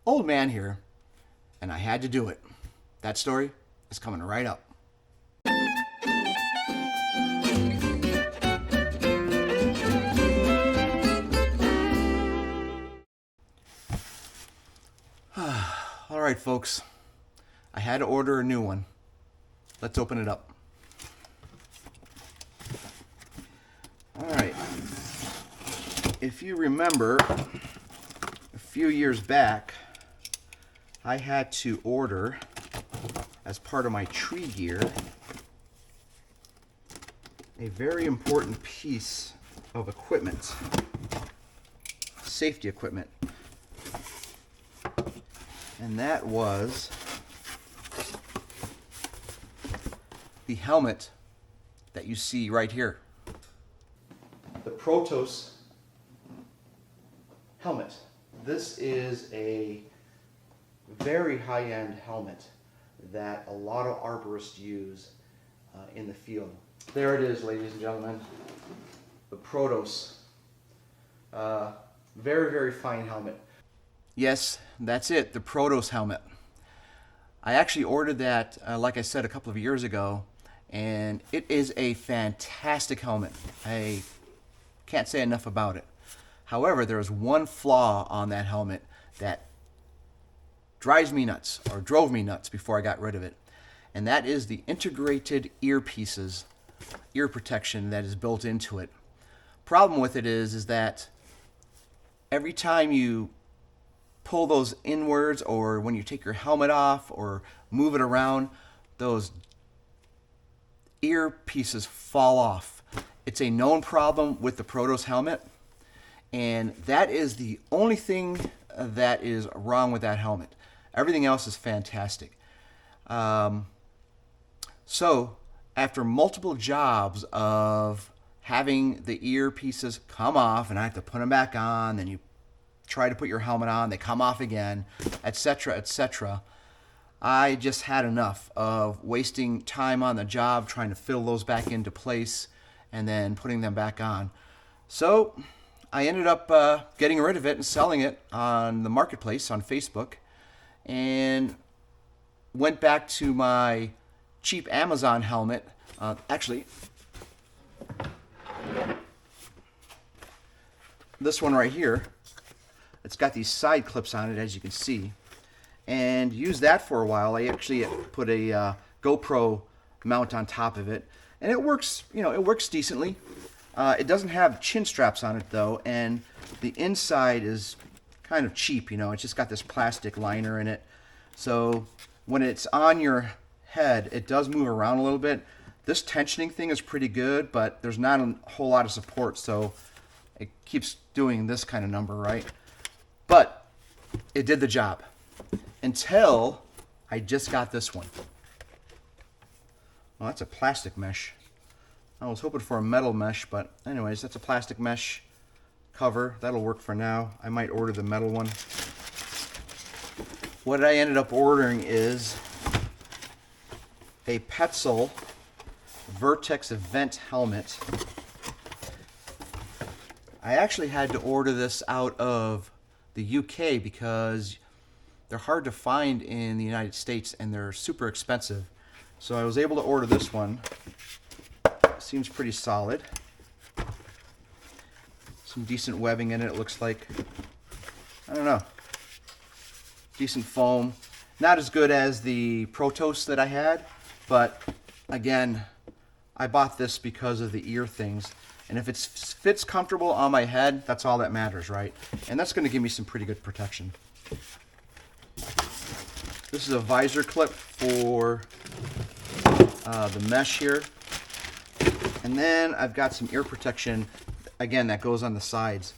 old man here, and I had to do it. That story is coming right up. All right, folks. I had to order a new one. Let's open it up. All right. If you remember, a few years back, I had to order, as part of my tree gear, a very important piece of equipment, safety equipment. And that was the helmet that you see right here. The Protos helmet. This is a very high-end helmet that a lot of arborists use in the field. There it is, ladies and gentlemen, the Protos. Very, very fine helmet. Yes, that's it, the Protos helmet. I actually ordered that, like I said, a couple of years ago, and it is a fantastic helmet. I can't say enough about it. However, there is one flaw on that helmet that drives me nuts, or drove me nuts before I got rid of it, and that is the integrated earpieces, ear protection that is built into it. Problem with it is that every time you pull those inwards, or when you take your helmet off or move it around, those earpieces fall off. It's a known problem with the Protos helmet, and that is the only thing that is wrong with that helmet. Everything else is fantastic. So after multiple jobs of having the earpieces come off and I have to put them back on, then you try to put your helmet on, they come off again, etc., etc. I just had enough of wasting time on the job trying to fill those back into place and then putting them back on. So I ended up getting rid of it and selling it on the marketplace on Facebook, and went back to my cheap Amazon helmet. Actually, this one right here. It's got these side clips on it, as you can see, and used that for a while. I actually put a GoPro mount on top of it, and it works. You know, it works decently. It doesn't have chin straps on it though, and the inside is kind of cheap. You know, it's just got this plastic liner in it, so when it's on your head, it does move around a little bit. This tensioning thing is pretty good, but there's not a whole lot of support, so it keeps doing this kind of number, right? But it did the job until I just got this one. Well, that's a plastic mesh. I was hoping for a metal mesh, but anyways, that's a plastic mesh cover. That'll work for now. I might order the metal one. What I ended up ordering is a Petzl Vertex vent helmet. I actually had to order this out of the UK because they're hard to find in the United States and they're super expensive. So I was able to order this one. Seems pretty solid. Some decent webbing in it, it looks like. I don't know. Decent foam. Not as good as the Protos that I had, but again, I bought this because of the ear things. And if it fits comfortable on my head, that's all that matters, right? And that's going to give me some pretty good protection. This is a visor clip for the mesh here. And then I've got some ear protection, again, that goes on the sides.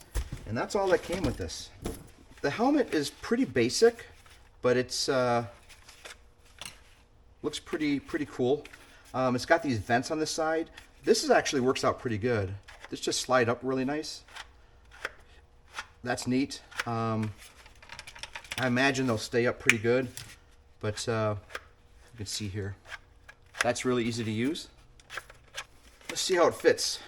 And that's all that came with this. The helmet is pretty basic, but it's looks pretty cool. It's got these vents on the side. This actually works out pretty good. This just slide up really nice. That's neat. I imagine they'll stay up pretty good, but you can see here. That's really easy to use. Let's see how it fits.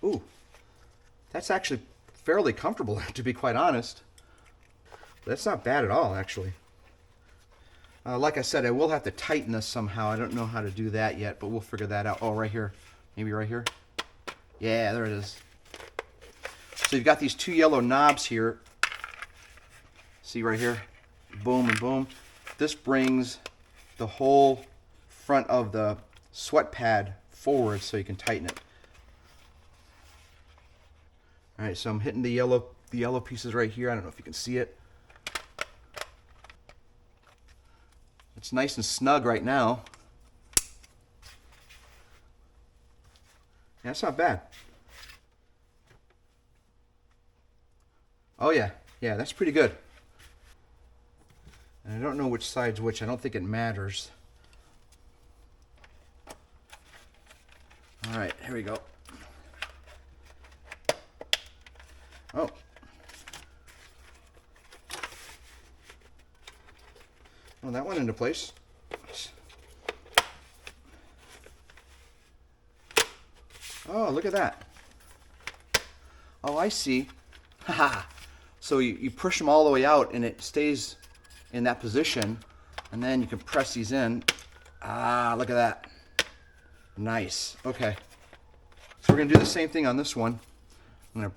Ooh, That's actually fairly comfortable, to be quite honest. That's not bad at all, actually. Like I said, I will have to tighten this somehow. I don't know how to do that yet, but we'll figure that out. Oh, right here. Maybe right here. Yeah, there it is. So you've got these two yellow knobs here. See right here? Boom and boom. This brings the whole front of the sweat pad forward so you can tighten it. All right, so I'm hitting the yellow pieces right here. I don't know if you can see it. It's nice and snug right now. Yeah, that's not bad. Oh yeah, yeah, that's pretty good. And I don't know which side's which. I don't think it matters. All right, here we go. Oh. Well, that went into place. Oh, look at that. Oh, I see. Haha. So you push them all the way out and it stays in that position, and then you can press these in. Ah, look at that. Nice. Okay. So we're going to do the same thing on this one. I'm going to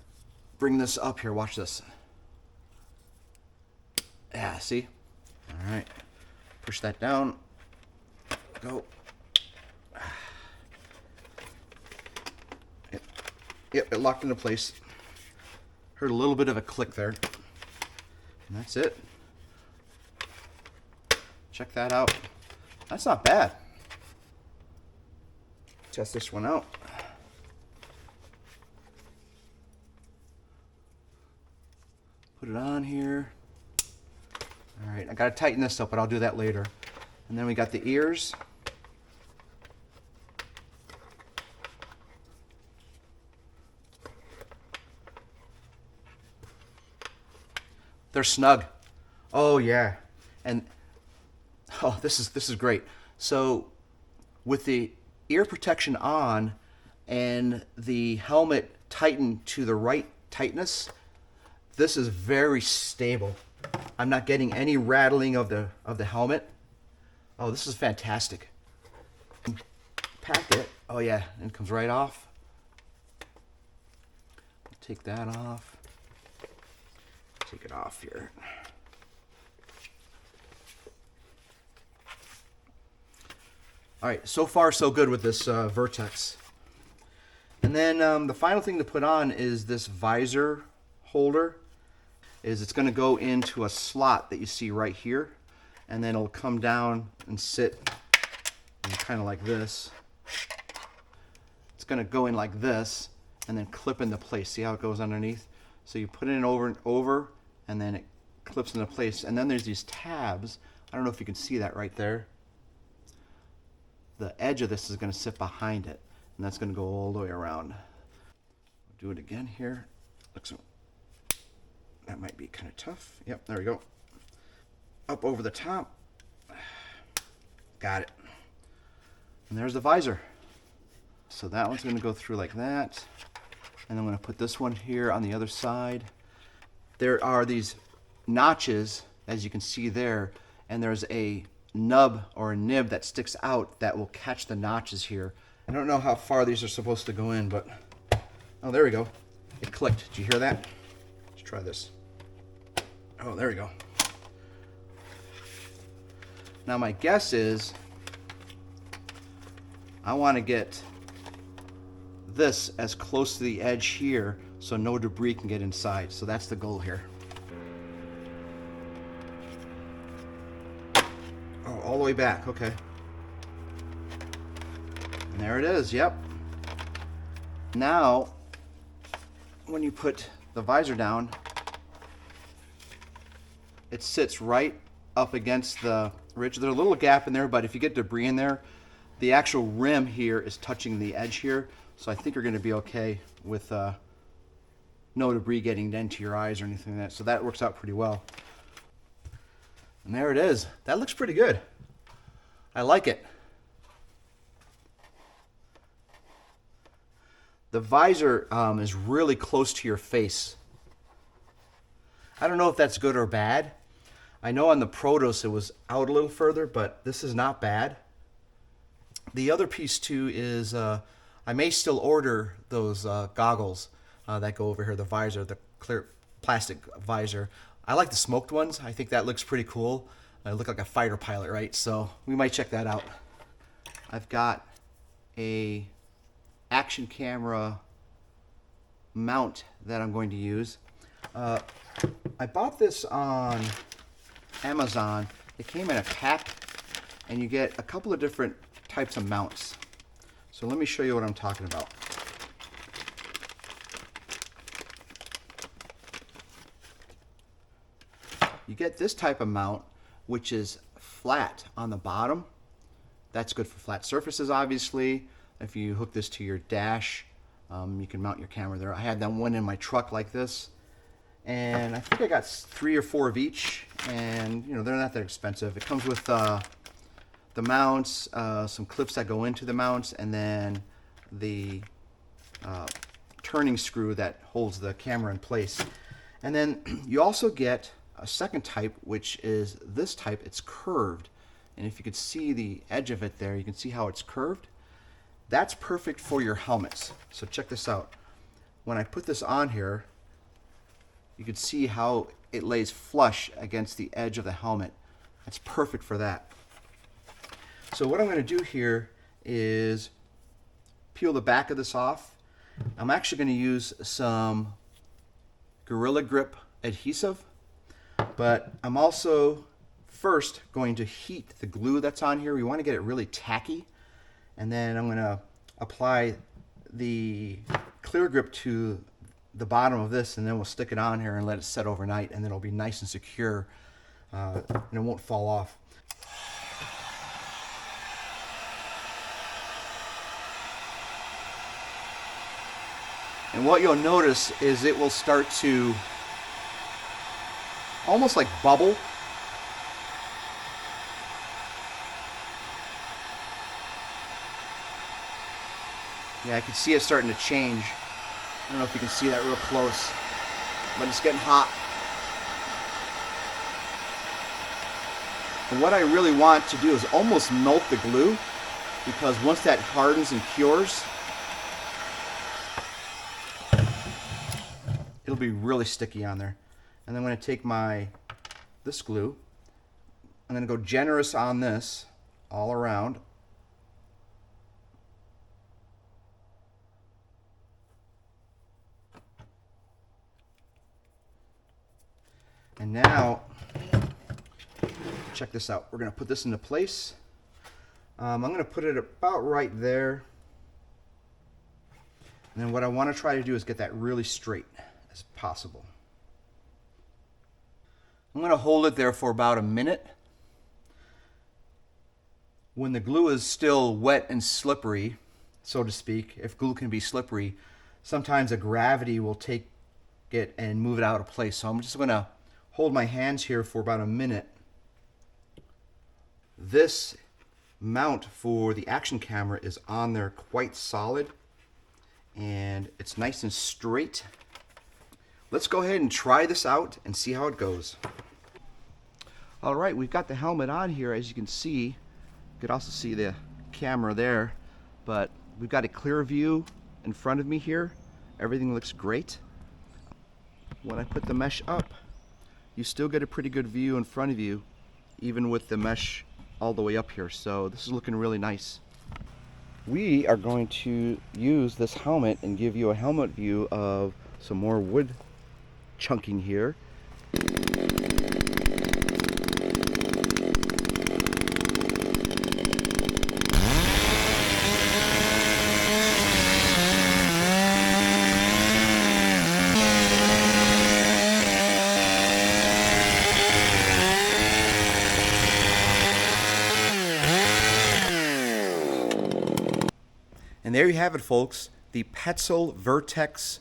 bring this up here. Watch this. Yeah, see? All right. Push that down. Go. Yep, it locked into place. Heard a little bit of a click there. And that's it. Check that out. That's not bad. Test this one out. Put it on here. All right, I gotta tighten this up, but I'll do that later. And then we got the ears. They're snug. Oh yeah, and oh, this is great. So with the ear protection on and the helmet tightened to the right tightness, this is very stable. I'm not getting any rattling of the helmet. Oh, this is fantastic. Pack it. Oh yeah, and it comes right off. Take that off. Take it off here. All right, so far so good with this Vertex. And then the final thing to put on is this visor holder. It's going to go into a slot that you see right here, and then it'll come down and sit kind of like this. It's going to go in like this and then clip into place. See how it goes underneath? So you put it in over and over, and then it clips into place. And then there's these tabs. I don't know if you can see that right there. The edge of this is going to sit behind it, and that's going to go all the way around. Do it again here. Looks, that might be kind of tough. Yep, there we go. Up over the top. Got it. And there's the visor. So that one's going to go through like that. And I'm going to put this one here on the other side. There are these notches, as you can see there, and there's a nub or a nib that sticks out that will catch the notches here. I don't know how far these are supposed to go in, but oh, there we go. It clicked. Did you hear that? Let's try this. Oh, there we go. Now my guess is I want to get this as close to the edge here so no debris can get inside. So that's the goal here. Oh, all the way back. Okay. And there it is. Yep. Now, when you put the visor down, it sits right up against the ridge. There's a little gap in there, but if you get debris in there, the actual rim here is touching the edge here. So I think you're going to be okay with no debris getting into your eyes or anything like that. So that works out pretty well. And there it is. That looks pretty good. I like it. the visor is really close to your face. I don't know if that's good or bad. I know on the Protos it was out a little further, but this is not bad. The other piece too is I may still order those goggles that go over here, the visor, the clear plastic visor. I like the smoked ones. I think that looks pretty cool. I look like a fighter pilot, right? So we might check that out. I've got a action camera mount that I'm going to use. I bought this on Amazon. It came in a pack, and you get a couple of different types of mounts. So let me show you what I'm talking about. You get this type of mount, which is flat on the bottom. That's good for flat surfaces, obviously. If you hook this to your dash, you can mount your camera there. I had that one in my truck like this, and I think I got 3 or 4 of each, and you know, they're not that expensive. It comes with the mounts, some clips that go into the mounts, and then the turning screw that holds the camera in place. And then you also get a second type, which is this type. It's curved, and if you could see the edge of it there, you can see how it's curved. That's perfect for your helmets. So check this out. When I put this on here, you can see how it lays flush against the edge of the helmet. That's perfect for that. So what I'm going to do here is peel the back of this off. I'm actually going to use some Gorilla Grip adhesive, but I'm also first going to heat the glue that's on here. We want to get it really tacky, and then I'm going to apply the clear grip to the bottom of this, and then we'll stick it on here and let it set overnight, and then it'll be nice and secure, and it won't fall off. And what you'll notice is it will start to almost like bubble. Yeah, I can see it starting to change. I don't know if you can see that real close, but it's getting hot. And what I really want to do is almost melt the glue, because once that hardens and cures, it'll be really sticky on there. And then I'm going to take this glue, I'm going to go generous on this all around. And now, check this out. We're going to put this into place. I'm going to put it about right there. And then what I want to try to do is get that really straight as possible. I'm going to hold it there for about a minute. When the glue is still wet and slippery, so to speak, if glue can be slippery, sometimes the gravity will take it and move it out of place. So I'm just going to hold my hands here for about a minute. This mount for the action camera is on there quite solid, and it's nice and straight. Let's go ahead and try this out and see how it goes. All right, we've got the helmet on here. As you can see, you could also see the camera there, but we've got a clear view in front of me here. Everything looks great. When I put the mesh up, you still get a pretty good view in front of you, even with the mesh all the way up here. So this is looking really nice. We are going to use this helmet and give you a helmet view of some more wood chunking here. And there you have it, folks, the Petzl Vertex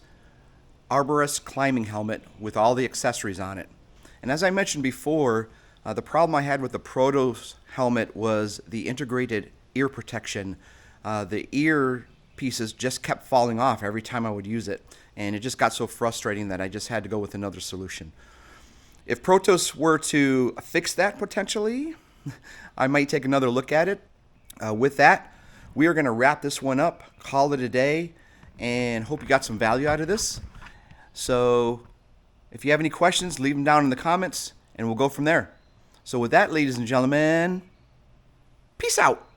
Arborist climbing helmet with all the accessories on it. And as I mentioned before, the problem I had with the Protos helmet was the integrated ear protection. The ear pieces just kept falling off every time I would use it, and it just got so frustrating that I just had to go with another solution. If Protos were to fix that potentially, I might take another look at it. With that, we are going to wrap this one up, call it a day, and hope you got some value out of this. So if you have any questions, leave them down in the comments, and we'll go from there. So with that, ladies and gentlemen, peace out.